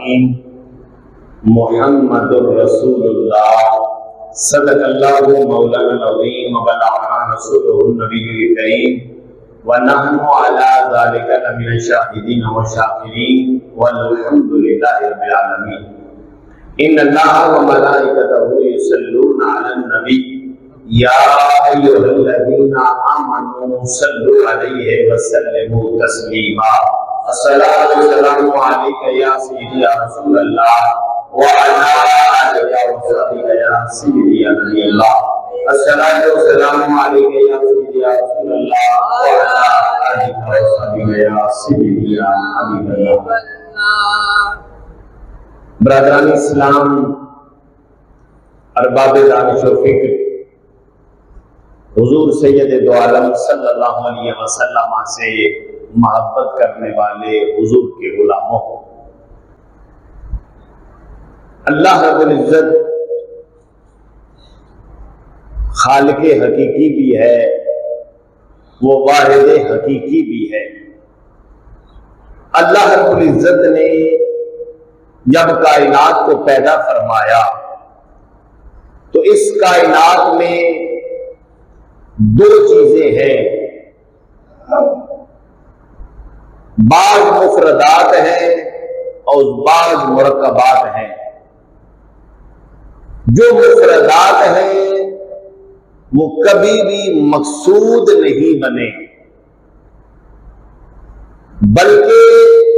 العالمین محمد الرسول اللہ صدق اللہ مولانا العظیم وبلغنا رسولہ النبی الکریم ونحن علی ذلک لمن الشاہدین والشاکرین والحمد للہ رب العالمین۔ ان اللہ وملائکتہ یصلون علی النبی یا ایھا الذین آمنوا صلوا علیہ وسلموا تسلیما۔ الصلاۃ والسلام علیک یا سیدی یا رسول اللہ وعلی آلک وصحبہ یا سیدی یا نبی اللہ۔ الصلاۃ والسلام علیک یا سیدی یا رسول اللہ وعلی آلک وصحبہ یا سیدی یا حبیب اللہ۔ برادران اسلام، ارباب دانش و فکر، حضور سید دو عالم صلی اللہ علیہ وسلم سے محبت کرنے والے حضور کے غلاموں، اللہ رب العزت خالق حقیقی بھی ہے، وہ واحد حقیقی بھی ہے۔ اللہ رب العزت نے جب کائنات کو پیدا فرمایا تو اس کائنات میں دو چیزیں ہیں، بعض مفردات ہیں اور بعض مرکبات ہیں۔ جو مفردات ہیں وہ کبھی بھی مقصود نہیں بنے، بلکہ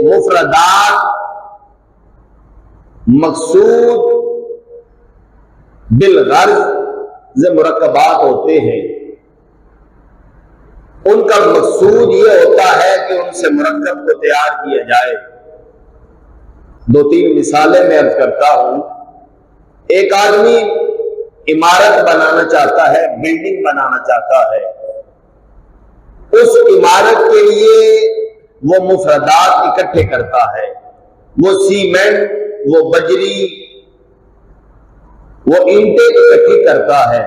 مفردات مقصود بالغرض مرکبات ہوتے ہیں۔ ان کا مقصود یہ ہوتا ہے کہ ان سے مرکب کو تیار کیا جائے۔ دو تین مثالیں میں عرض کرتا ہوں۔ ایک آدمی عمارت بنانا چاہتا ہے، بلڈنگ بنانا چاہتا ہے، اس عمارت کے لیے وہ مفردات اکٹھے کرتا ہے، وہ سیمنٹ، وہ بجری، وہ اینٹیں اکٹھی کرتا ہے۔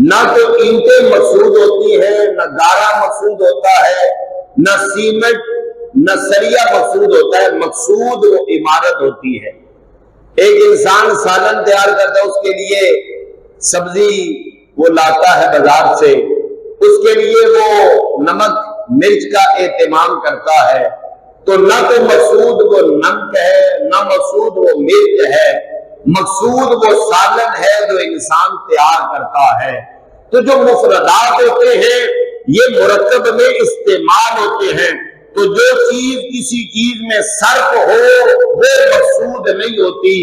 نہ تو اینٹیں مقصود ہوتی ہیں، نہ گارا مقصود ہوتا ہے، نہ سیمنٹ، نہ سریا مقصود ہوتا ہے، مقصود وہ عمارت ہوتی ہے۔ ایک انسان سالن تیار کرتا ہے، اس کے لیے سبزی وہ لاتا ہے بازار سے، اس کے لیے وہ نمک مرچ کا اہتمام کرتا ہے، تو نہ تو مقصود وہ نمک ہے، نہ مقصود وہ مرچ ہے، مقصود وہ سالن ہے جو انسان تیار کرتا ہے۔ تو جو مفردات ہوتے ہیں یہ مرکب میں استعمال ہوتے ہیں۔ تو جو چیز کسی چیز میں صرف ہو وہ مقصود نہیں ہوتی،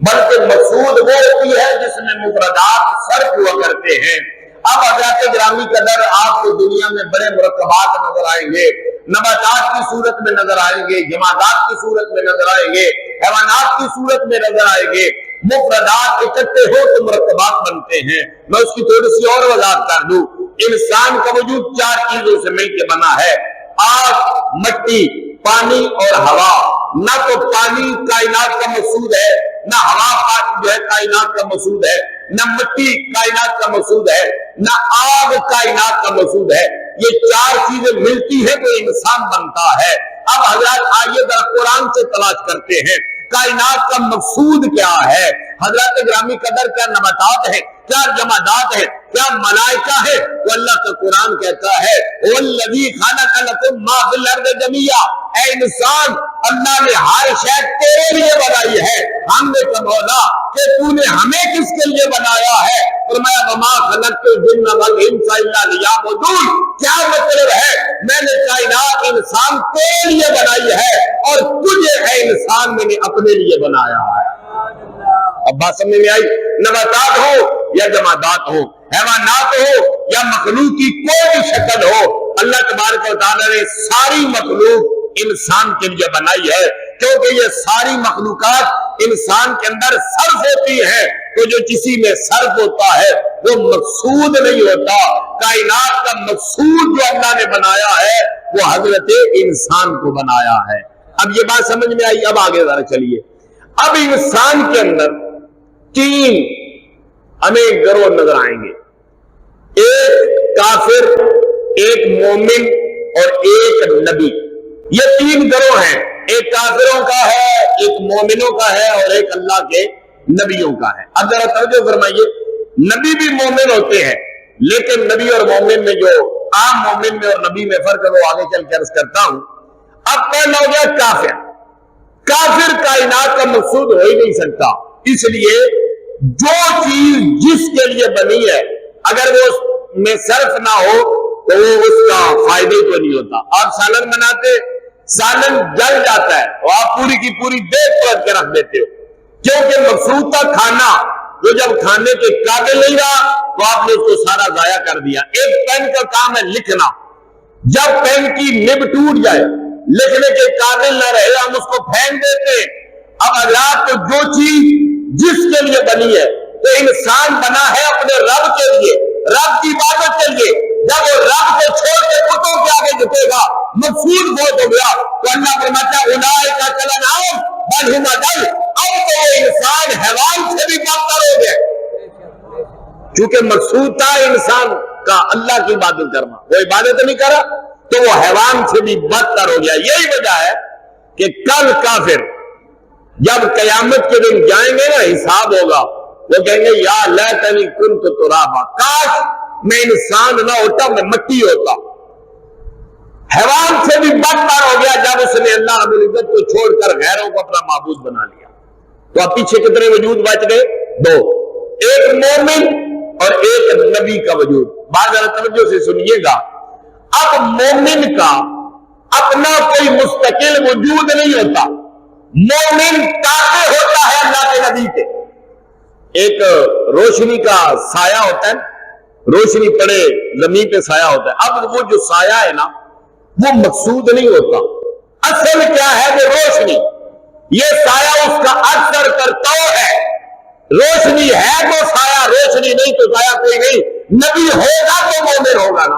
بلکہ مقصود وہ ہوتی ہے جس میں مفردات صرف ہوا کرتے ہیں۔ اب حضرات گرامی قدر آپ کو دنیا میں بڑے مرکبات نظر آئیں گے، نباتات کی صورت میں نظر آئیں گے، جمادات کی صورت میں نظر آئیں گے، حیوانات کی صورت میں نظر آئیں گے۔ مفردات اکٹھے ہو تو مرکبات بنتے ہیں۔ میں اس کی تھوڑی سی اور وضاحت کر دوں۔ انسان کا وجود چار چیزوں سے مل کے بنا ہے: آگ، مٹی، پانی اور ہوا۔ نہ تو پانی کائنات کا مقصود ہے، نہ ہوا جو ہے کائنات کا مقصود ہے، نہ مٹی کائنات کا مقصود ہے، نہ آگ کائنات کا مقصود ہے۔ یہ چار چیزیں ملتی ہیں تو انسان بنتا ہے۔ اب حضرات آئیے ذرا قرآن سے تلاش کرتے ہیں کائنات کا مقصود کیا ہے۔ حضرات گرامی قدر کیا نباتات ہے، کیا جمادات ہے، کیا ملائکہ ہے؟ وہ اللہ کا قرآن کہتا ہے وَالَّذِي خَلَقَ لَكُم مَّا فِي الْأَرْضِ جَمِيعًا، اے انسان اللہ نے ہر شے تیرے لیے بنائی ہے۔ ہم نے کہا مولا کہ تو نے ہمیں کس کے لیے بنایا ہے؟ فرمایا وَمَا خَلَقْتُ الْجِنَّ وَالْإِنسَ إِلَّا لِيَعْبُدُونِ۔ کیا مطلب ہے؟ میں نے کائنات انسان تیرے لیے بنائی ہے اور تجھے اے انسان میں نے اپنے لیے بنایا ہے۔ اب بات سمجھ میں آئی؟ نباتات ہو یا جمادات ہو، حیوانات ہو یا مخلوق کی کوئی بھی شکل ہو، اللہ تبارک و تعالیٰ نے ساری مخلوق انسان کے لیے بنائی ہے، کیونکہ یہ ساری مخلوقات انسان کے اندر صرف ہوتی ہے۔ تو جو کسی میں صرف ہوتا ہے وہ مقصود نہیں ہوتا۔ کائنات کا مقصود جو اللہ نے بنایا ہے وہ حضرت انسان کو بنایا ہے۔ اب یہ بات سمجھ میں آئی؟ اب آگے ذرا چلیے۔ اب انسان کے اندر تین ہمیں گروہ نظر آئیں گے، ایک کافر، ایک مومن اور ایک نبی۔ یہ تین گروہ ہیں۔ ایک کافروں کا ہے، ایک مومنوں کا ہے، اور ایک اللہ کے نبیوں کا ہے۔ اب ذرا توجہ فرمائیے، نبی بھی مومن ہوتے ہیں، لیکن نبی اور مومن میں جو عام مومن میں اور نبی میں فرق ہے وہ آگے چل کے عرض کرتا ہوں۔ اب پہلا ہو گیا کافر۔ کافر کائنات کا مقصود ہو ہی نہیں سکتا، اس لیے جو چیز جس کے لیے بنی ہے اگر وہ اس میں صرف نہ ہو تو وہ اس کا فائدے کو نہیں ہوتا۔ آپ سالن بناتے، سالن جل جاتا ہے اور آپ پوری کی پوری دیکھ پرت کے رکھ دیتے ہو، کیونکہ مقصود تھا کھانا، جو جب کھانے کے قابل نہیں رہا تو آپ نے اس کو سارا ضائع کر دیا۔ ایک پین کا کام ہے لکھنا، جب پین کی نب ٹوٹ جائے، لکھنے کے قابل نہ رہے، ہم اس کو پھینک دیتے۔ اب حضرات تو جو چیز جس کے لیے بنی ہے، تو انسان بنا ہے اپنے رب کے لیے، رب کی عبادت کے لیے، جب وہ رب کو چھوڑ کے بتوں کے آگے جھکے گا، مقصود بہت ہو گیا، تو اللہ فرماتا ہے اولئک کالانعام بل ھم اضل، اب تو وہ انسان حیوان سے بھی بدتر ہو گئے، کیونکہ مقصود تھا انسان کا اللہ کی عبادت کرنا، وہ عبادت نہیں کرا تو وہ حیوان سے بھی بدتر ہو گیا۔ یہی وجہ ہے کہ کل کافر جب قیامت کے دن جائیں گے نا، حساب ہوگا، وہ کہیں گے یا لیتنی کنت ترابا، کاش میں انسان نہ ہوتا، میں مٹی ہوتا۔ حیوان سے بھی بدتر ہو گیا جب اس نے اللہ رب العزت کو چھوڑ کر غیروں کو اپنا معبود بنا لیا۔ تو اب پیچھے کتنے وجود بچ گئے؟ دو، ایک مومن اور ایک نبی کا وجود۔ بات ذرا توجہ سے سنیے گا، اب مومن کا اپنا کوئی مستقل وجود نہیں ہوتا، مومن تابع ہوتا ہے اللہ کے نبی کے۔ ایک روشنی کا سایہ ہوتا ہے، روشنی پڑے زمین پہ سایہ ہوتا ہے، اب وہ جو سایہ ہے نا وہ مقصود نہیں ہوتا، اصل کیا ہے وہ روشنی، یہ سایہ اس کا اثر کرتا ہے، روشنی ہے تو سایہ، روشنی نہیں تو سایہ کوئی نہیں۔ نبی ہوگا تو مومن ہوگا نا،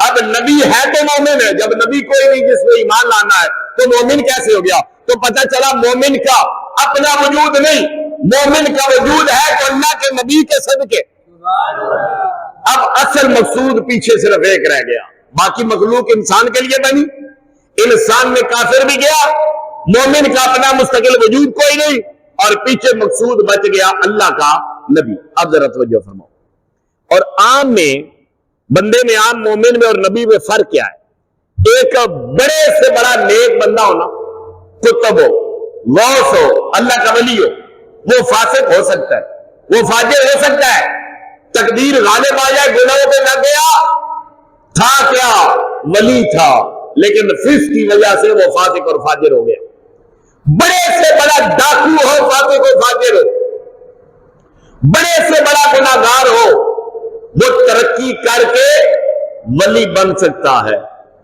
اب نبی ہے تو مومن ہے، جب نبی کوئی نہیں جس میں ایمان لانا ہے تو مومن کیسے ہو گیا؟ تو پتہ چلا مومن کا اپنا وجود نہیں، مومن کا وجود ہے تو اللہ کے نبی کے صدقے۔ اب اصل مقصود پیچھے صرف ایک رہ گیا، باقی مخلوق انسان کے لیے بنی، انسان میں کافر بھی گیا، مومن کا اپنا مستقل وجود کوئی نہیں، اور پیچھے مقصود بچ گیا اللہ کا نبی۔ اب ذرا توجہ فرماؤ، اور عام میں بندے میں، عام مومن میں اور نبی میں فرق کیا ہے؟ ایک بڑے سے بڑا نیک بندہ ہونا، قطب ہو، غوث ہو، اللہ کا ولی ہو، وہ فاسق ہو سکتا ہے، وہ فاجر ہو سکتا ہے، تقدیر غالب آ جائے، گناہوں پہ لگ گیا، تھا کیا ولی تھا، لیکن فسق کی وجہ سے وہ فاسق اور فاجر ہو گیا۔ بڑے سے بڑا ڈاکو ہو، فاسق و فاجر ہو، بڑے سے بڑا گناہگار ہو، وہ ترقی کر کے ولی بن سکتا ہے،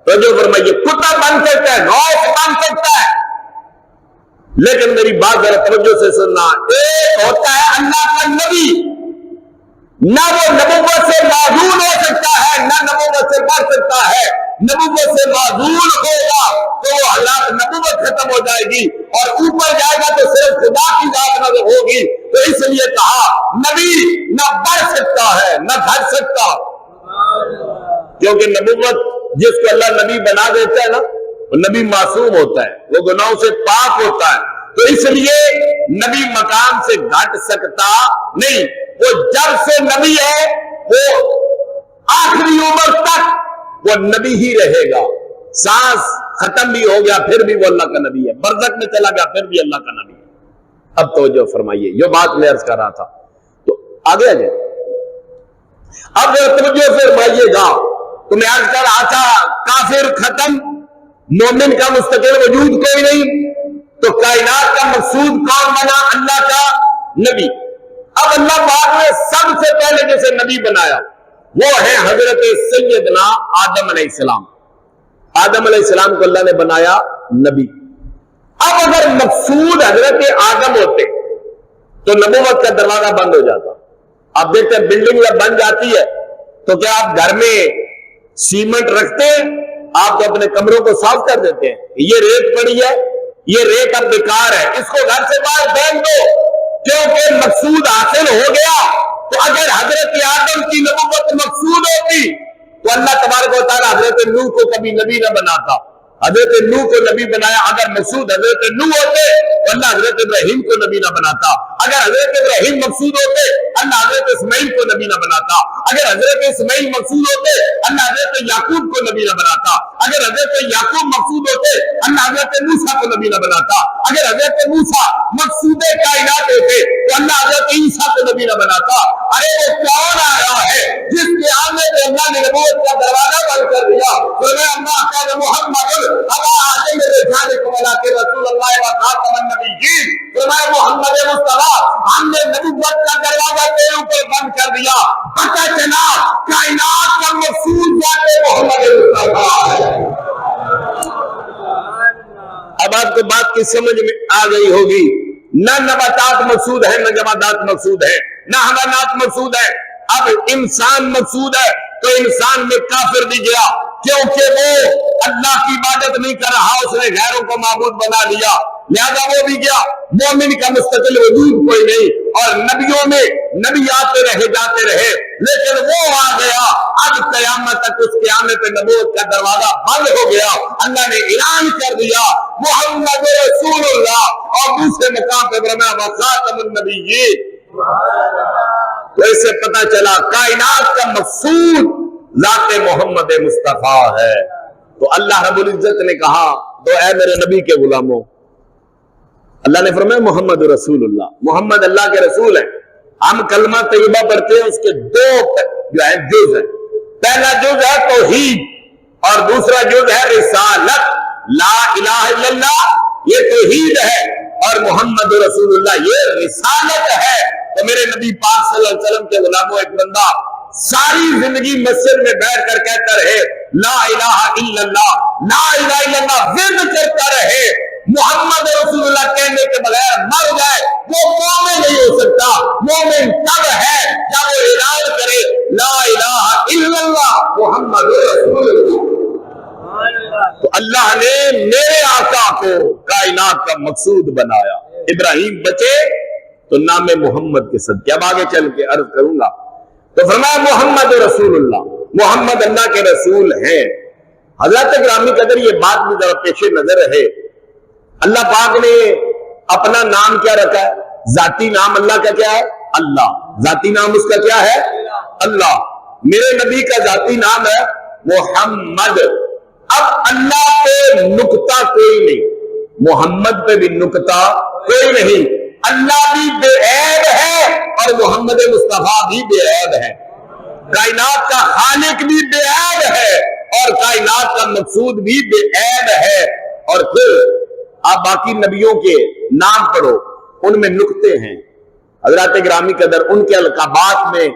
تو جو فرمائیے کتب بن سکتا ہے، غوث بن سکتا ہے، لیکن میری بات ذرا توجہ سے سننا، ایک ہوتا ہے اللہ کا نبی، نہ وہ نبوت سے معزول ہو سکتا ہے، نہ نبوت سے بڑھ سکتا ہے، نبوت سے معزول ہوگا تو وہ حالات نبوت ختم ہو جائے گی، اور اوپر جائے گا تو صرف خدا کی ذات نظر ہوگی، تو اس لیے کہا نبی نہ بڑھ سکتا ہے نہ گھٹ سکتا، کیونکہ نبوت جس کو اللہ نبی بنا دیتا ہے نا، وہ نبی معصوم ہوتا ہے، وہ گناہوں سے پاک ہوتا ہے، تو اس لیے نبی مقام سے گھٹ سکتا نہیں، وہ جب سے نبی ہے وہ آخری عمر تک وہ نبی ہی رہے گا، سانس ختم بھی ہو گیا پھر بھی وہ اللہ کا نبی ہے، برزخ میں چلا گیا پھر بھی اللہ کا نبی ہے۔ اب توجہ فرمائیے، یہ بات میں عرض کر رہا تھا، تو آگے آ جائے، اب توجہ فرمائیے گا، تو میں عرض کر رہا تھا کافر ختم، مومن کا مستقل وجود کوئی نہیں، تو کائنات کا مقصود کون بنا؟ اللہ کا نبی۔ اب اللہ پاک نے سب سے پہلے جسے نبی بنایا وہ ہے حضرت سیدنا آدم علیہ السلام۔ آدم علیہ السلام کو اللہ نے بنایا نبی۔ اب اگر مقصود حضرت آدم ہوتے تو نبوت کا دروازہ بند ہو جاتا۔ آپ دیکھتے ہیں بلڈنگ جب بن جاتی ہے تو کیا آپ گھر میں سیمنٹ رکھتے ہیں؟ آپ تو اپنے کمروں کو صاف کر دیتے ہیں، یہ ریت پڑی ہے، یہ ریت اب بیکار ہے، اس کو گھر سے باہر پھینک دو، کیونکہ مقصود حاصل ہو گیا۔ تو اگر حضرت آدم کی نبوت مقصود ہوتی تو اللہ تبارک و تعالیٰ حضرت نوح کو کبھی نبی نہ بناتا، حضرت نوح کو نبی بنایا. اگر مقصود حضرت نوح ہوتے تو اللہ حضرت ابراہیم کو نبی نہ بناتا. اگر حضرت ابراہیم مقصود ہوتے اللہ حضرت اسماعیل کو نبی نہ بناتا. اگر حضرت اسماعیل مقصود ہوتے اللہ حضرت یعقوب کو نبی نہ بناتا. اگر حضرت یعقوب مقصود ہوتے اللہ حضرت موسیٰ کو نبی نہ بناتا. اگر حضرت موسیٰ مقصود کائنات ہوتے تو اللہ حضرت عیسیٰ کو نبی نہ بناتا. ارے وہ کون آیا ہے جس کے آنے پہ اللہ نے نبوت کا دروازہ بند کر دیا؟ محمد رسول اللہ وخاتم النبیین. فرمایا محمد مصطفیٰ ہم نے نبوت کا دروازہ تیرے اوپر بند کر دیا. پتہ چلا کائنات کا مقصود ذات محمد مصطفیٰ ہے. اب آپ کو بات کی سمجھ میں آ گئی ہوگی. نہ نباتات مقصود ہے، نہ جمادات مقصود ہے، نہ حیوانات مقصود ہے. اب انسان مقصود ہے تو انسان میں کافر بھی گیا، کیونکہ وہ اللہ کی عبادت نہیں کر رہا، اس نے غیروں کو معبود بنا لیا، لہذا وہ بھی گیا. مومن کا مستقل وجود کوئی نہیں. اور نبیوں میں نبی آتے رہے جاتے رہے، لیکن وہ آ گیا. اب قیامت تک اس کے آنے پہ نبوت کا دروازہ بند ہو گیا. اللہ نے اعلان کر دیا محمد رسول اللہ، اور دوسرے مقام پہ فرمایا وخاتم النبیین. ویسے پتا چلا کائنات کا مقصود ذات محمد مصطفیٰ ہے. تو اللہ رب العزت نے کہا تو اے میرے نبی کے غلاموں، اللہ نے فرمایا محمد رسول اللہ، محمد اللہ کے رسول ہیں. ہم کلمہ طیبہ پڑھتے ہیں، اس کے دو جو ہے جز ہیں. پہلا جز ہے توحید اور دوسرا جز ہے رسالت. لا الہ الا اللہ یہ توحید ہے اور محمد رسول اللہ یہ رسالت ہے. تو میرے نبی پاک صلی اللہ علیہ وسلم کے غلاموں، ایک بندہ ساری زندگی مسجد میں بیٹھ کر کہتا رہے لا الہ الا اللہ، لا الہ الا اللہ ورد کرتا رہے، محمد رسول اللہ کہنے کے بغیر مر جائے، وہ مومن نہیں ہو سکتا. مومن تب ہے جب وہ اعلان کرے لا الہ الا اللہ محمد رسول اللہ. تو اللہ نے میرے آقا کو کائنات کا مقصود بنایا. ابراہیم بچے تو نام محمد کے صدقے. اب آگے چل کے عرض کروں گا. تو فرمایا محمد رسول اللہ، محمد اللہ کے رسول ہیں. حضرت گرامی قدر یہ بات بھی ذرا پیش نظر رہے. اللہ پاک نے اپنا نام کیا رکھا ہے؟ ذاتی نام اللہ کا کیا ہے؟ اللہ. ذاتی نام اس کا کیا ہے؟ اللہ. میرے نبی کا ذاتی نام ہے محمد. اب اللہ پہ نقطہ کوئی نہیں، محمد پہ بھی نقطہ کوئی نہیں. اللہ بھی بے عیب ہے اور محمد مصطفیٰ بھی بے عیب ہے. کائنات کا خالق بھی بے عیب ہے اور کائنات کا مقصود بھی بے عیب ہے. اور پھر آپ باقی نبیوں کے نام پڑھو، ان میں نقطے ہیں. حضرات گرامی قدر ان کے القابات میں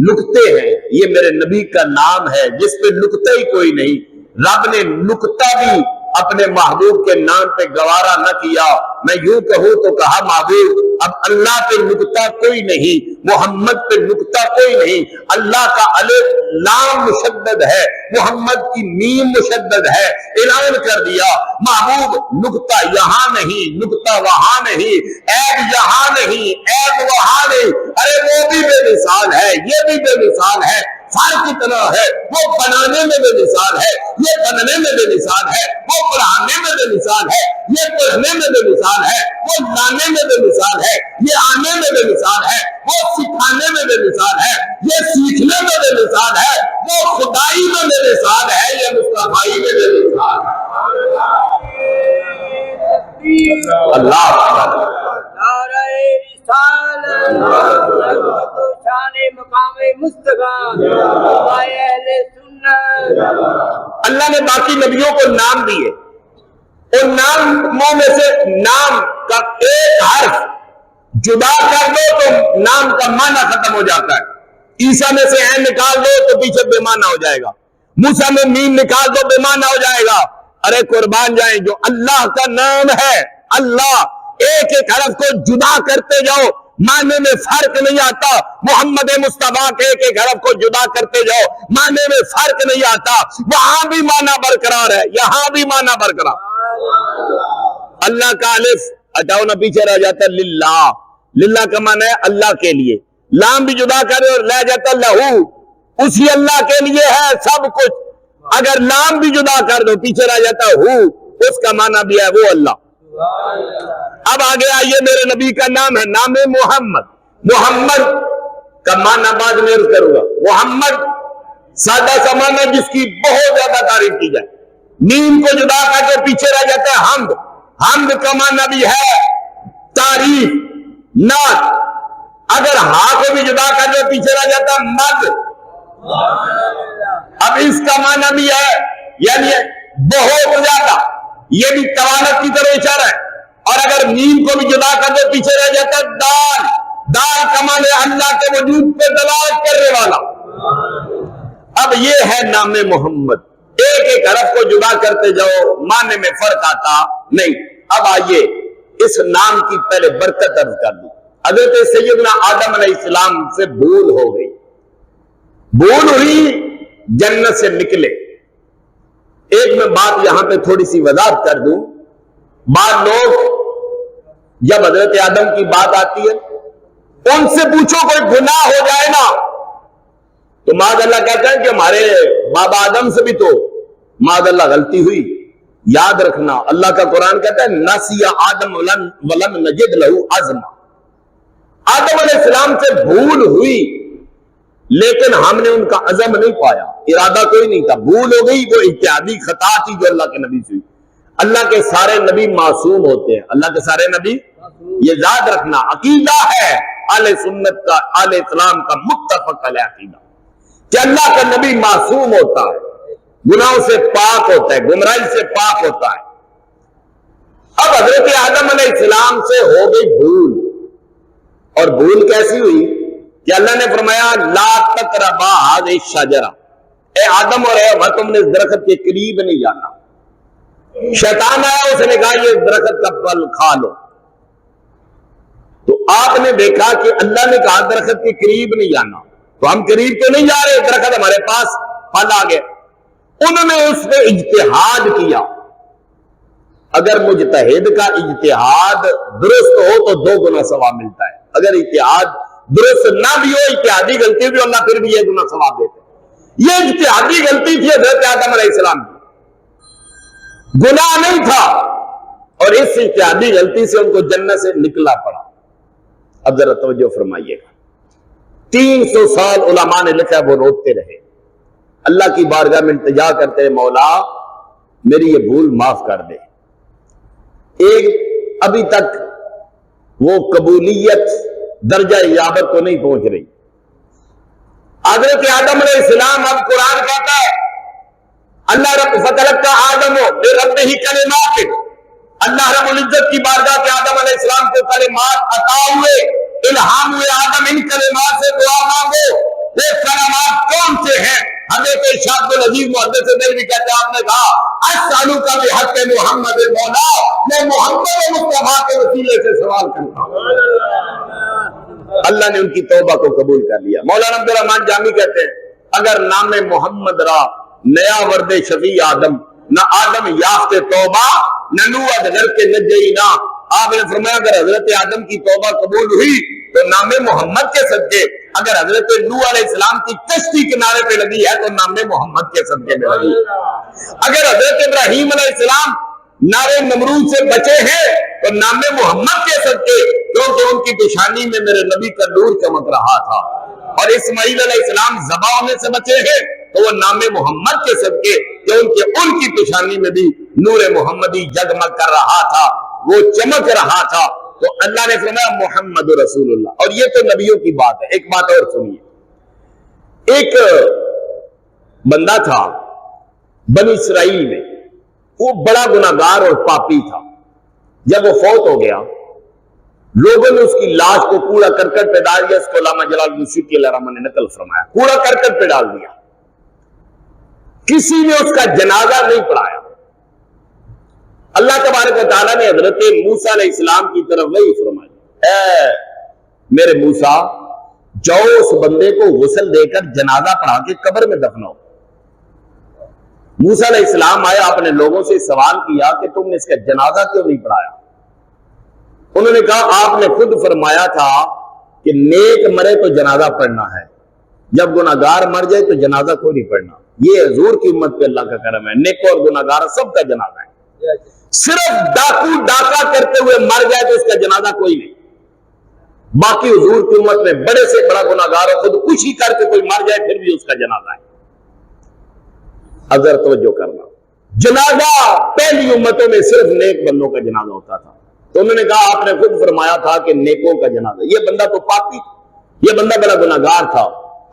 نقطے ہیں. یہ میرے نبی کا نام ہے جس پہ نقطہ ہی کوئی نہیں. رب نے نقطہ بھی اپنے محبوب کے نام پہ گوارا نہ کیا. میں یوں کہوں تو کہا محبوب اب اللہ پہ نقطہ کوئی نہیں، محمد پہ نقطہ کوئی نہیں. اللہ کا الف لام مشدد ہے، محمد کی میم مشدد ہے. اعلان کر دیا محبوب نقطہ یہاں نہیں، نقطہ وہاں نہیں، عیب یہاں نہیں، عیب وہاں نہیں. ارے وہ بھی بے مثال ہے، یہ بھی بے مثال ہے. فرق اتنا ہے، وہ بنانے میں بے مثال ہے، یہ بننے میں بے مثال ہے. وہ پڑھانے میں بے مثال ہے، یہ پڑھنے میں بے مثال ہے. وہ لانے میں بے مثال ہے، یہ آنے میں بے مثال ہے. وہ سکھانے میں بے مثال ہے، یہ سیکھنے میں بے مثال ہے. وہ خدائی میں بے مثال ہے، یہ مصطفائی میں بے مثال ہے. اللہ اللہ نے باقی نبیوں کو نام دیے. ان ناموں میں سے نام کا ایک حرف جدا کر دو تو نام کا معنی ختم ہو جاتا ہے. عیسیٰ میں سے عین نکال دو تو پیچھے بے معنی ہو جائے گا. موسیٰ میں میم نکال دو بے معنی ہو جائے گا. ارے قربان جائیں، جو اللہ کا نام ہے اللہ، ایک ایک حرف کو جدا کرتے جاؤ، معنی میں فرق نہیں آتا. محمد مصطفیٰ کے ایک ایک حرف کو جدا کرتے جاؤ، معنی میں فرق نہیں آتا. وہاں بھی معنی برقرار ہے، یہاں بھی معنی برقرار. اللہ کا الف ہٹاؤ نہ پیچھے رہ جاتا للہ. للہ کا معنی ہے اللہ کے لیے. لام بھی جدا کرے اور رہ جاتا لہو، اسی اللہ کے لیے ہے سب کچھ. اگر نام بھی جدا کر دو پیچھے رہ جاتا ہو، اس کا معنی بھی ہے وہ اللہ۔ اب آگے آئیے، میرے نبی کا نام ہے نام محمد۔ محمد کا معنی بعد میں عرض کروں گا۔ محمد سادہ سا معنی جس کی بہت زیادہ تعریف کی جائے، نیم کو جدا کر کے پیچھے رہ جاتا ہے حمد۔ حمد کا معنی بھی ہے تعریف، نعت۔ اگر ہاں کو بھی جدا کر کے پیچھے رہ جاتا ہے مد۔ اب اس کا معنی بھی ہے یعنی بہت زیادہ، یہ بھی طوالت کی طرح اشارہ ہے۔ اور اگر نیم کو بھی جدا کر دے پیچھے رہ جاتا ہے دال۔ دال کا معنی اللہ کے وجود پہ دلالت کرنے والا۔ اب یہ ہے نام محمد۔ ایک ایک حرف کو جدا کرتے جاؤ، معنی میں فرق آتا نہیں۔ اب آئیے اس نام کی پہلے برکت عرض کر دوں۔ حضرت سیدنا آدم علیہ السلام سے بھول ہو گئی، بھول ہوئی، جنت سے نکلے۔ ایک میں بات یہاں پہ تھوڑی سی وضاحت کر دوں۔ بعض لوگ جب حضرت آدم کی بات آتی ہے، ان سے پوچھو کوئی گناہ ہو جائے نا تو معاذ اللہ کہتا ہے کہ ہمارے بابا آدم سے بھی تو معاذ اللہ غلطی ہوئی۔ یاد رکھنا اللہ کا قرآن کہتا ہے نسی آدم ولم نجد لہ عزما۔ آدم علیہ السلام سے بھول ہوئی لیکن ہم نے ان کا عزم نہیں پایا، ارادہ کوئی نہیں تھا، بھول ہو گئی، وہ اجتہادی خطا تھی جو اللہ کے نبی سے ہوئی۔ اللہ کے سارے نبی معصوم ہوتے ہیں، اللہ کے سارے نبی، یہ یاد رکھنا عقیدہ ہے اہل سنت کا، اہل اسلام کا متفق علیہ عقیدہ کہ اللہ کا نبی معصوم ہوتا ہے، گناہوں سے پاک ہوتا ہے، گمراہی سے پاک ہوتا ہے۔ اب حضرت آدم علیہ السلام سے ہو گئی بھول، اور بھول کیسی ہوئی کہ اللہ نے فرمایا لا تقربا هذه الشجرہ، اے آدم اور اے حوا تم نے اس درخت کے قریب نہیں جانا۔ شیطان آیا، اس نے کہا یہ درخت کا پھل کھا لو، تو آپ نے دیکھا کہ اللہ نے کہا درخت کے قریب نہیں جانا، تو ہم قریب تو نہیں جا رہے، درخت ہمارے پاس، پھل آ گئے۔ انہوں نے اس پہ اجتہاد کیا۔ اگر مجتہد کا اجتہاد درست ہو تو 2 گنا ثواب ملتا ہے، اگر اجتہاد درست نہ بھی ہو، اجتہادی غلطی بھی اللہ پھر بھی 1 گنا ثواب دیتے ہیں۔ یہ اجتہادی غلطی تھی حضرت آدم علیہ السلام کی، گناہ نہیں تھا، اور اس اجتہادی غلطی سے ان کو جنت سے نکلا پڑا۔ اب ذرا توجہ فرمائیے گا، 300 سال علماء نے لکھا وہ روتے رہے، اللہ کی بارگاہ میں التجا کرتے مولا میری یہ بھول معاف کر دے۔ ایک ابھی تک وہ قبولیت درجہ اجابت کو نہیں پہنچ رہی۔ حضرت آدم علیہ السلام، اب قرآن کہتا ہے اللہ رب فتلقى آدم بربہ کلمات، اللہ رب العزت کی بارگاہ کے آدم علیہ السلام کو کلمات عطا ہوئے، الہام ہوئے، آدم ان کلمات سے دعا مانگو۔ وہ کلمات کون سے ہیں؟ حضرت شاہد العزیز محدث دہلوی کہتے ہیں آپ نے کہا اسألک بحق محمد المولا، میں محمد مصطفیٰ کے وسیلے سے سوال کرتا ہوں۔ اللہ نے ان کی توبہ کو قبول کر لیا۔ مولانا عبدالرحمن جامی کہتے ہیں اگر نام محمد را نیا ورد شفیع آدم، نہ آدم یافت توبہ، نہ نوح گھر کے نجئی نہ۔ آپ نے فرمایا اگر حضرت آدم کی توبہ قبول ہوئی تو نام محمد کے صدقے، اگر حضرت نوح علیہ السلام کی کشتی کنارے پہ لگی ہے تو نام محمد کے صدقے میں لگی، اگر حضرت ابراہیم علیہ السلام نارے نمرود سے بچے ہیں تو نام محمد کے صدقے، کیونکہ ان کی پیشانی میں میرے نبی کا نور چمک رہا تھا، اور اسماعیل علیہ السلام ذبح ہونے سے بچے ہیں تو وہ نام محمد کے صدقے کہ ان کی پیشانی میں بھی نور محمدی جگمگ کر رہا تھا، وہ چمک رہا تھا۔ تو اللہ نے فرمایا محمد رسول اللہ، اور یہ تو نبیوں کی بات ہے۔ ایک بات اور سنیے، ایک بندہ تھا بنی اسرائیل میں، وہ بڑا گناہگار اور پاپی تھا۔ جب وہ فوت ہو گیا لوگوں نے اس کی لاش کو کوڑا کرکٹ پہ ڈال دیا، اس کو علامہ جلال الدین سیوطی علیہ الرحمہ نے نقل فرمایا، کوڑا کرکٹ پہ ڈال دیا، کسی نے اس کا جنازہ نہیں پڑھایا۔ اللہ تبارک و تعالیٰ نے حضرت موسیٰ علیہ السلام کی طرف وحی فرمائی، اے میرے موسیٰ جاؤ اس بندے کو غسل دے کر جنازہ پڑھا کے قبر میں دفناؤ۔ موسیٰ علیہ السلام آئے، آپ نے لوگوں سے سوال کیا کہ تم نے اس کا جنازہ کیوں نہیں پڑھایا؟ انہوں نے کہا آپ نے خود فرمایا تھا کہ نیک مرے تو جنازہ پڑھنا ہے، جب گناہگار مر جائے تو جنازہ کوئی نہیں پڑھنا. یہ حضور کی امت پہ اللہ کا کرم ہے. نیک اور گناہگار سب کا جنازہ ہے. صرف ڈاکو ڈاکہ کرتے ہوئے مر جائے تو اس کا جنازہ کوئی نہیں. باقی حضور کی امت میں بڑے سے بڑا گناہگار ہو خودکشی کر کے کوئی مر جائے پھر بھی اس کا جنازہ ہے. اگر توجہ کرنا, جنازہ پہلی امتوں میں صرف نیک بندوں کا جنازہ ہوتا تھا. تو انہوں نے کہا آپ نے خود فرمایا تھا کہ نیکوں کا جنازہ, یہ بندہ تو پاپی تھا, یہ بندہ بڑا گناہگار تھا.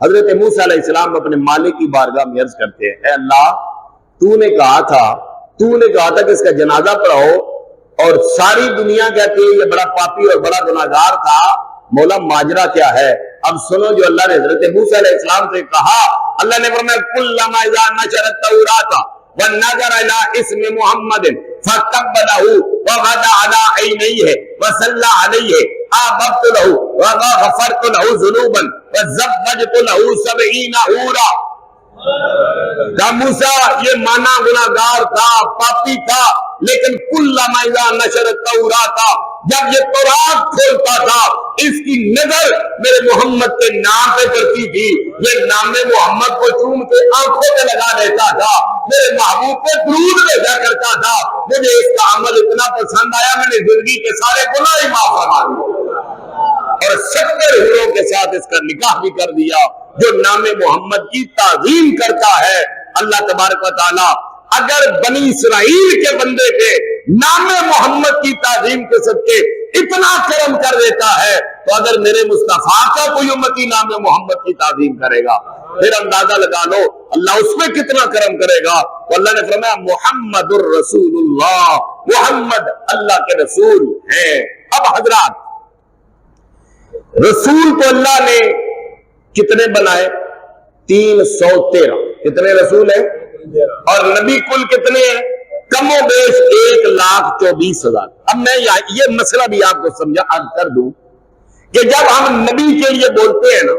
حضرت موسیٰ علیہ السلام اپنے مالک کی بارگاہ میں عرض کرتے ہیں, اے اللہ تو نے کہا تھا کہ اس کا جنازہ پڑھاؤ, اور ساری دنیا کہتی ہے یہ بڑا پاپی اور بڑا گناہگار تھا, مولا ماجرا کیا ہے؟ اب سنو جو اللہ نے حضرت موسیٰ علیہ السلام سے کہا. اللہ نے فرمایا کلما اذا نشر التوراۃ ونظر الى اسم محمد فقبله وغدا على عينيه وصلى عليه آببت له وغفرت له ذنوبا وزوجت له 70 حورا. موسیٰ یہ مانا گناہگار تھا, پاپی تھا, لیکن کلما اذا نشر التوراۃ, جب یہ تورات کھولتا تھا اس کی نظر میرے محمد کے نام پہ کرتی تھی. یہ نام محمد کو چوم کے آنکھوں پہ لگا دیتا تھا, میرے محبوب کو درود بھیجا کرتا تھا. مجھے اس کا عمل اتنا پسند آیا, میں نے زندگی کے سارے گناہ ہی معاف فرما دیے اور 70 حوروں کے ساتھ اس کا نکاح بھی کر دیا. جو نام محمد کی تعظیم کرتا ہے, اللہ تبارک و تعالی اگر بنی اسرائیل کے بندے پہ نام محمد کی تعظیم کے صدقے اتنا کرم کر دیتا ہے, تو اگر میرے مصطفیٰ کا کوئی امتی نام محمد کی تعظیم کرے گا پھر اندازہ لگا لو اللہ اس پہ کتنا کرم کرے گا. تو اللہ نے فرمایا محمد الرسول اللہ, محمد اللہ کے رسول ہیں. اب حضرات, رسول تو اللہ نے کتنے بنائے؟ 313. کتنے رسول ہیں؟ اور نبی کل کتنے ہیں؟ کم و بیش 1,24,000. اب میں یہ مسئلہ بھی آپ کو سمجھا عرض کر دوں کہ جب ہم نبی کے لیے بولتے ہیں نا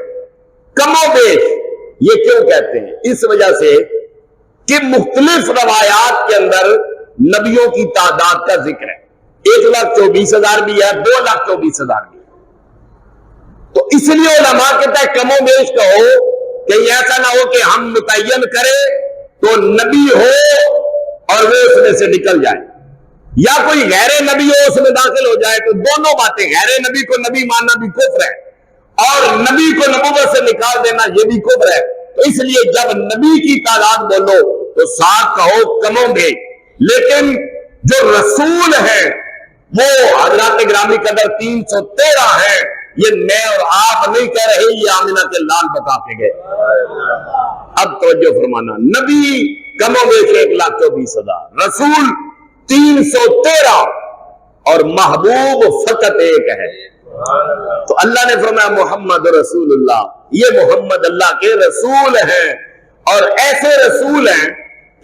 کم و بیش, یہ کیوں کہتے ہیں؟ اس وجہ سے کہ مختلف روایات کے اندر نبیوں کی تعداد کا ذکر ہے. 1,24,000 بھی ہے, 2,24,000 بھی ہے. تو اس لیے علماء کہتا ہے کم و بیش کہو, کہ ایسا نہ ہو کہ ہم متعین کریں تو نبی ہو اور وہ اس میں سے نکل جائے, یا کوئی غیر نبی ہو اس میں داخل ہو جائے. تو دونوں باتیں, غیر نبی کو نبی ماننا بھی کفر ہے اور نبی کو نبوت سے نکال دینا یہ بھی کفر ہے. تو اس لیے جب نبی کی تعداد بولو تو ساتھ کہو کم و بیش. لیکن جو رسول ہیں وہ حضرات گرامی قدر 313 ہیں. یہ میں اور آپ نہیں کہہ رہے, یہ آمنہ کے لال بتا کے گئے. اب توجہ فرمانا, نبی کم و بیش 1,24,000, رسول 313 اور محبوب فقط ایک ہے. تو اللہ نے فرمایا محمد رسول اللہ, یہ محمد اللہ کے رسول ہیں. اور ایسے رسول ہیں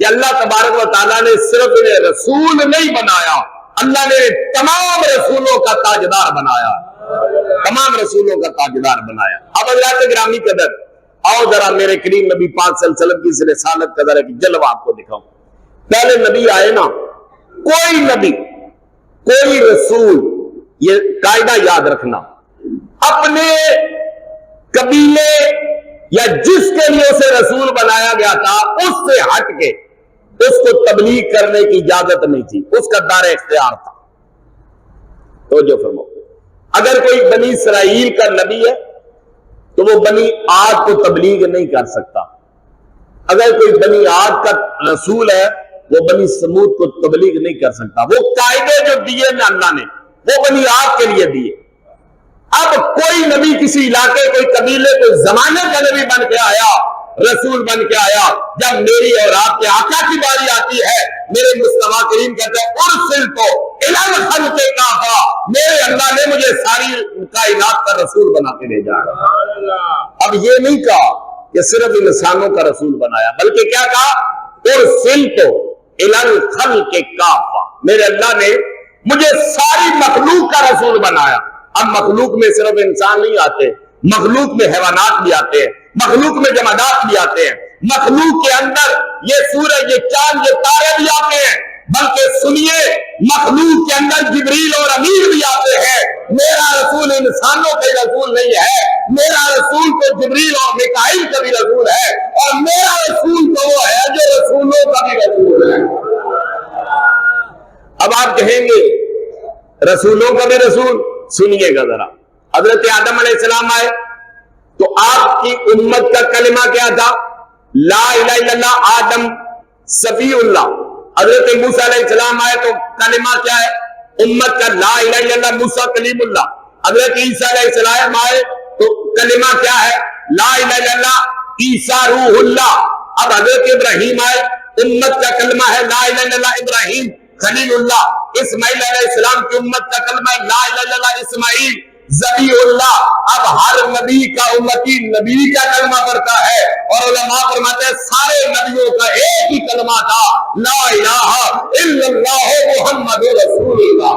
کہ اللہ تبارک و تعالیٰ نے صرف انہیں رسول نہیں بنایا, اللہ نے تمام رسولوں کا تاجدار بنایا, تمام رسولوں کا تاجدار بنایا. اب حضرات گرامی قدر, آؤ ذرا میرے کریم نبی پاک صلی اللہ علیہ وسلم کی اس رسالت کا ذرا جلوہ آپ کو دکھاؤں. پہلے نبی آئے نا, کوئی نبی کوئی رسول, یہ قاعدہ یاد رکھنا, اپنے قبیلے یا جس کے لیے اسے رسول بنایا گیا تھا اس سے ہٹ کے اس کو تبلیغ کرنے کی اجازت نہیں تھی, اس کا دار اختیار تھا. تو جو فرماؤ, اگر کوئی بنی اسرائیل کا نبی ہے تو وہ بنی عاد کو تبلیغ نہیں کر سکتا. اگر کوئی بنی عاد کا رسول ہے وہ بنی سمود کو تبلیغ نہیں کر سکتا. وہ قاعدے جو دیے نا اللہ نے وہ بنی عاد کے لیے دیے. اب کوئی نبی کسی علاقے, کوئی قبیلے, کوئی زمانے کا نبی بن کے آیا, رسول بن کے آیا, جب میری اور آپ کے آقا کی باری آتی ہے میرے مصطفیٰ کریم کہتے ہیں ارسلتو الی الخلق کافہ, میرے اللہ نے مجھے ساری کائنات کا رسول بنا کے بھیجا. اب یہ نہیں کہا کہ صرف انسانوں کا رسول بنایا, بلکہ کیا کہا ارسلتو الی الخلق کافہ, میرے اللہ نے مجھے ساری مخلوق کا رسول بنایا. اب مخلوق میں صرف انسان نہیں آتے, مخلوق میں حیوانات بھی آتے ہیں, مخلوق میں جمادات بھی آتے ہیں, مخلوق کے اندر یہ سورج, یہ چاند, یہ تارے بھی آتے ہیں, بلکہ سنیے مخلوق کے اندر جبریل اور امیر بھی آتے ہیں. میرا رسول انسانوں کا رسول نہیں ہے, میرا رسول تو جبریل اور میکائیل کا بھی رسول ہے، اور میرا رسول تو وہ ہے جو رسولوں کا بھی رسول ہے۔ اب آپ کہیں گے رسولوں کا بھی رسول، سنیے گا ذرا۔ حضرت آدم علیہ السلام آئے تو آپ کی امت کا کلمہ کیا تھا؟ لا الہ الا اللہ، آدم صفی اللہ۔ حضرت موسیٰ علیہ السلام آئے تو کلمہ کیا ہے امت کا؟ لا الہ الا اللہ، موسیٰ کلیم اللہ۔ حضرت عیسیٰ علیہ السلام آئے تو کلمہ کیا ہے؟ لا الہ الا اللہ، عیسیٰ روح اللہ۔ اب حضرت ابراہیم آئے، امت کا کلمہ ہے لا الہ الا اللہ، ابراہیم خلیل اللہ۔ اسماعیل علیہ السلام کی امت کا کلمہ ہے لا الہ الا اللہ، اسماعیل ذبیح اللہ۔ اب ہر نبی کا امتی نبی کا کلمہ پڑھتا ہے، اور علماء فرماتے ہیں سارے نبیوں کا ایک ہی کلمہ تھا، لا الہ الا اللہ محمد رسول اللہ۔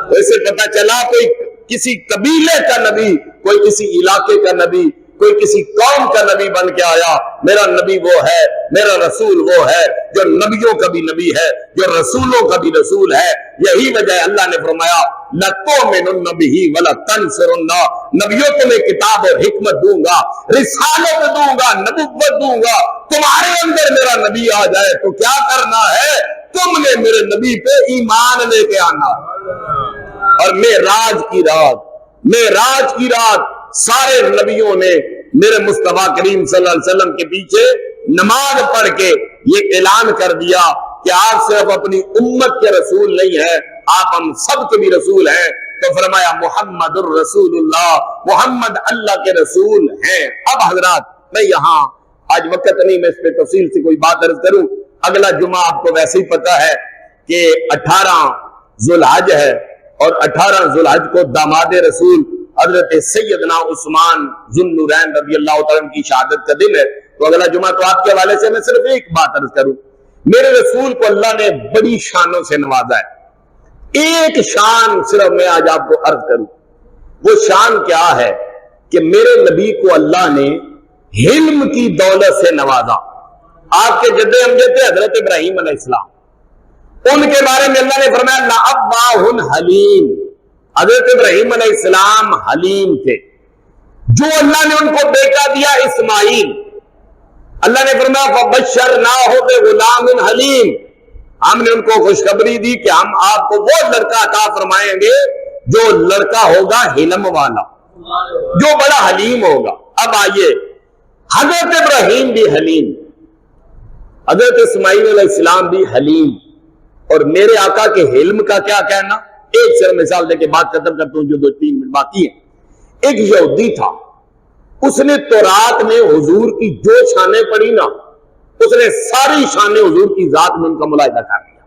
تو اسے پتہ چلا کوئی کسی قبیلے کا نبی، کوئی کسی علاقے کا نبی، کوئی کسی قوم کا نبی بن کے آیا، میرا نبی وہ ہے، میرا رسول وہ ہے جو نبیوں کا بھی نبی ہے، جو رسولوں کا بھی رسول ہے۔ یہی وجہ اللہ نے فرمایا لَتُؤْمِنُنَّ بِهِ وَلَتَنْصُرُنَّهُ، نبیوں تمہیں کتاب اور حکمت دوں گا، رسالت دوں گا، نبوت دوں گا۔ تمہارے اندر میرا نبی آ جائے تو کیا کرنا ہے؟ تم نے میرے نبی پہ ایمان لے کے آنا۔ اور معراج کی رات سارے نبیوں نے میرے مصطفیٰ کریم صلی اللہ علیہ وسلم کے پیچھے نماز پڑھ کے یہ اعلان کر دیا کہ آپ صرف اپنی امت کے رسول نہیں ہیں، آپ ہم سب کے بھی رسول ہیں۔ تو فرمایا محمد الرسول اللہ، محمد اللہ کے رسول ہیں۔ اب حضرات میں یہاں آج وقت نہیں میں اس پہ تفصیل سے کوئی بات عرض کروں، اگلا جمعہ آپ کو ویسے ہی پتا ہے کہ 18 ذوالحج ہے، اور 18 ذوالحج کو داماد رسول حضرت سیدنا عثمان ذو النورین رضی اللہ تعالیٰ عنہ کی شہادت کا دن ہے۔ تو اگلا جمعہ تو آپ کے حوالے سے میں صرف ایک بات عرض کروں، میرے رسول کو اللہ نے بڑی شانوں سے نوازا ہے۔ ایک شان صرف میں آج آپ کو عرض کروں، وہ شان کیا ہے کہ میرے نبی کو اللہ نے علم کی دولت سے نوازا۔ آپ کے جد امجد تھے حضرت ابراہیم علیہ السلام، ان کے بارے میں اللہ نے فرمایا لَأَوَّاهٌ حلیم، حضرت ابراہیم علیہ السلام حلیم تھے۔ جو اللہ نے ان کو بیٹا دیا اسماعیل، اللہ نے فرمایا فَبَشَّرْنَاهُ بِغُلَامٍ حلیم، ہم نے ان کو خوشخبری دی کہ ہم آپ کو وہ لڑکا عطا فرمائیں گے جو لڑکا ہوگا حلم والا، جو بڑا حلیم ہوگا۔ اب آئیے، حضرت ابراہیم بھی حلیم، حضرت اسماعیل علیہ السلام بھی حلیم، اور میرے آقا کے حلم کا کیا کہنا؟ ایک صرف مثال دے کے بات ختم کرتا ہوں جو 2-3 منٹ باقی ہیں۔ ایک یہودی تھا، اس نے تورات میں حضور کی جو شانیں پڑھی نا، اس نے ساری شانیں حضور کی ذات میں ان کا ملاحظہ کر لیا۔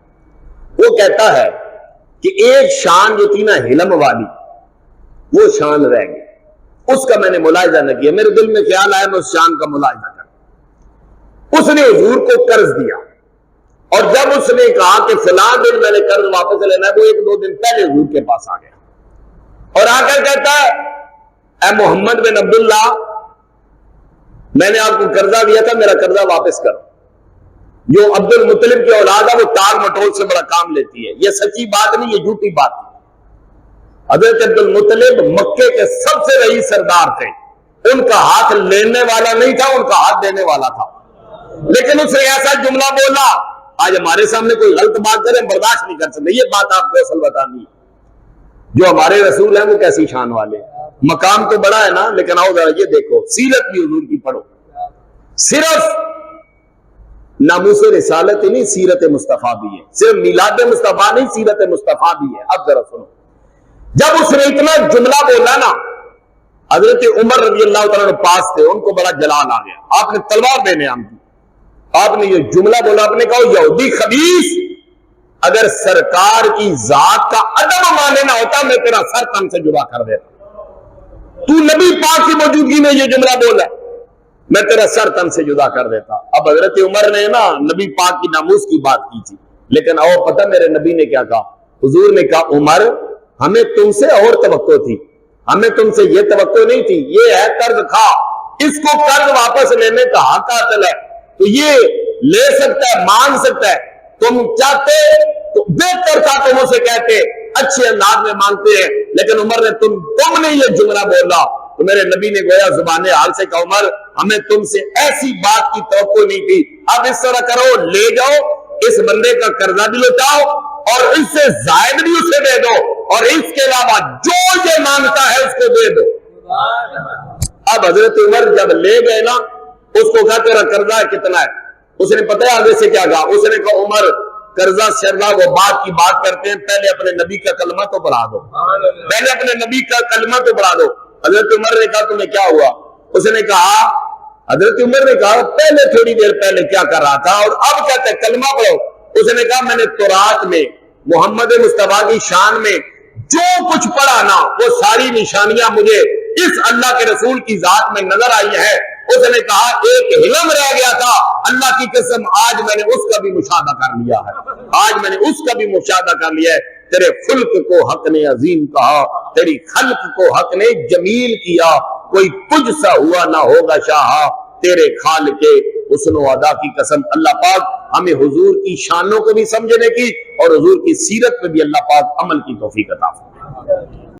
وہ کہتا ہے کہ ایک شان جو تھی نا حلم والی، وہ شان رہ گئی، اس کا میں نے ملاحظہ نہ کیا، میرے دل میں خیال آیا میں اس شان کا ملاحظہ کروں۔ اس نے حضور کو قرض دیا، اور جب اس نے کہا کہ فلاں دن میں نے قرض واپس لینا ہے، وہ 1-2 دن پہلے حضور کے پاس آ گیا اور آ کر کہتا ہے اے محمد بن عبداللہ، میں نے آپ کو قرضہ دیا تھا، میرا قرضہ واپس کرو۔ جو عبد المطلب کی اولاد ہے وہ ٹال مٹول سے بڑا کام لیتی ہے، یہ سچی بات نہیں، یہ جھوٹی بات ہے۔ حضرت عبد المطلب مکے کے سب سے رئیس سردار تھے، ان کا ہاتھ لینے والا نہیں تھا، ان کا ہاتھ دینے والا تھا، لیکن اس نے ایسا جملہ بولا، آج ہمارے سامنے کوئی غلط بات کرے برداشت نہیں کر سکتے۔ یہ بات آپ کو اصل بتانی ہے، جو ہمارے رسول ہیں وہ کیسی شان والے، مقام تو بڑا ہے نا، لیکن آؤ ذرا یہ دیکھو، سیرت بھی حضور کی پڑھو، صرف ناموس رسالت ہی نہیں، سیرت مصطفیٰ بھی ہے، صرف میلاد مصطفیٰ نہیں، سیرت مصطفیٰ بھی ہے۔ اب ذرا سنو، جب اس نے اتنا جملہ بولا نا، حضرت عمر رضی اللہ تعالیٰ پاس تھے، ان کو بڑا جلال آ گیا، آپ نے تلوار بے نعام کی، آپ نے یہ جملہ بولا، آپ نے کہا یہودی خبیث، اگر سرکار کی ذات کا ادب ماننا ہوتا میں تیرا سر تن سے جدا کر دیتا، تو نبی پاک کی موجودگی میں یہ جملہ بولا، میں تیرا سر تن سے جدا کر دیتا۔ اب حضرت عمر نے نا نبی پاک کی ناموس کی بات کی تھی، لیکن اور پتہ میرے نبی نے کیا کہا؟ حضور نے کہا عمر، ہمیں تم سے اور توقع تھی، ہمیں تم سے یہ توقع نہیں تھی، یہ ہے قرض کھا، اس کو قرض واپس لینے کا حق حاصل ہے، تو یہ لے سکتا ہے، مان سکتا ہے، تم چاہتے تو بہتر تھا تم اسے کہتے، اچھے انداز میں مانتے ہیں، لیکن عمر نے تم نے یہ جملہ بولا تو میرے نبی نے گویا زبان حال سے کہا عمر ہمیں تم سے ایسی بات کی توقع نہیں تھی، اب اس طرح کرو لے جاؤ اس بندے کا قرضہ بھی لوٹاؤ اور اس سے زائد بھی اسے دے دو اور اس کے علاوہ جو یہ مانگتا ہے اس کو دے دو۔ اب حضرت عمر جب لے گئے نا اس کو کہا تیرا قرضہ کتنا ہے؟ اس نے پتہ ہے آگے سے کیا کہا؟ اس نے کہا عمر قرضہ شرضہ وہ بات کی بات کرتے ہیں، پہلے اپنے نبی کا کلمہ تو پڑھا دو، پہلے اپنے نبی کا کلمہ تو پڑھا دو۔ حضرت عمر نے کہا تمہیں کیا ہوا؟ اس نے کہا حضرت عمر نے کہا پہلے تھوڑی دیر پہلے کیا کر رہا تھا اور اب کہتے ہیں کلمہ پڑھو۔ اس نے کہا میں نے تورات میں محمد مصطفیٰ کی شان میں جو کچھ پڑھا نا وہ ساری نشانیاں مجھے اس اللہ کے رسول کی ذات میں نظر آئی ہے۔ اس نے کہا ایک حلم رہ گیا تھا، اللہ کی قسم آج میں نے اس کا بھی مشاہدہ کر لیا ہے، آج میں نے اس کا بھی مشاہدہ کر لیا ہے۔ تیرے خلق کو حق نے عظیم کہا، تیری خلق کو حق نے جمیل کیا، کوئی تجھ سا ہوا نہ ہوگا شاہا، تیرے خالق حسن و ادا کی قسم۔ اللہ پاک ہمیں حضور کی شانوں کو بھی سمجھنے کی اور حضور کی سیرت پہ بھی اللہ پاک عمل کی توفیق عطا فرمائے۔